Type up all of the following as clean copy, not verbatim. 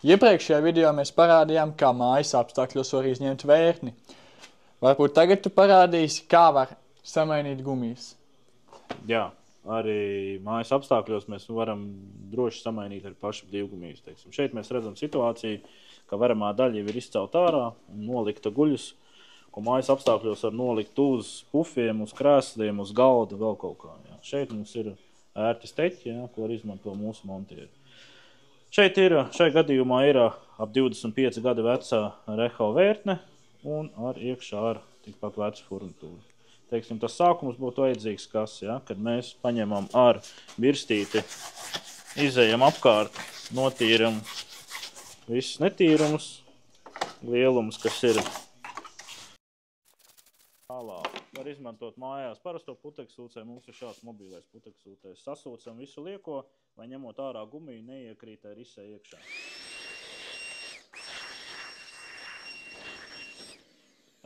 Iepriekšējā video mēs parādījām, kā mājas apstākļos var izņemt vērtni. Varbūt tagad tu parādīsi, kā var samainīt gumijas. Jā, arī mājas apstākļos mēs varam droši samainīt ar pašu divgumijas. Šeit mēs redzam situāciju, ka varamā daļa jau ir izcelt ārā un nolikta guļus, ko mājas apstākļos var nolikt uz pufiem, uz krēsliem, uz galda, vēl kaut kā. Jā. Šeit mums ir ērti steķi, jā, ko var izmanto mūsu montieri. Šai gadījumā ir ap 25 gadu vecā reho vērtne un ar iekšā ar tikpat vecu furnitūru. Tas sākums būtu vajadzīgs kas, ja, kad mēs paņemam ar virstīti, izejam apkārt, notīram visus netīrumus, lielumus, kas ir. Tālāk var izmantot mājās parasto puteksūcē, mums ir šāds mobilais puteksūcējs. Sasūcam visu lieko, lai ņemot ārā gumiju neiekrīt ar risē iekšā.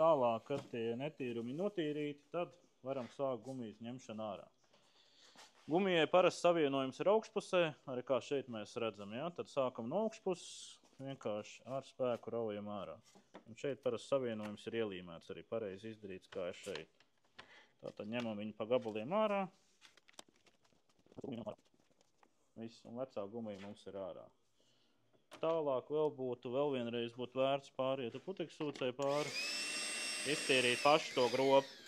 Tālāk, kad tie netīrumi notīrīti, tad varam sākt gumijas ņemšanu ārā. Gumijai parasti savienojums ir augšpusē, arī kā šeit mēs redzam. Ja? Tad sākam no augšpuses, vienkārši ar spēku raujam ārā. Un šeit parasti savienojums ir ielīmēts, arī pareizi izdarīts, kā ir šeit. Tātad ņemam viņu pa gabaliem ārā. Viss, un vecā gumija mums ir ārā. Tālāk vēl vienreiz būtu vērts pāriet ar puteksūcei pāri. Iztīrīt pašu to grobu.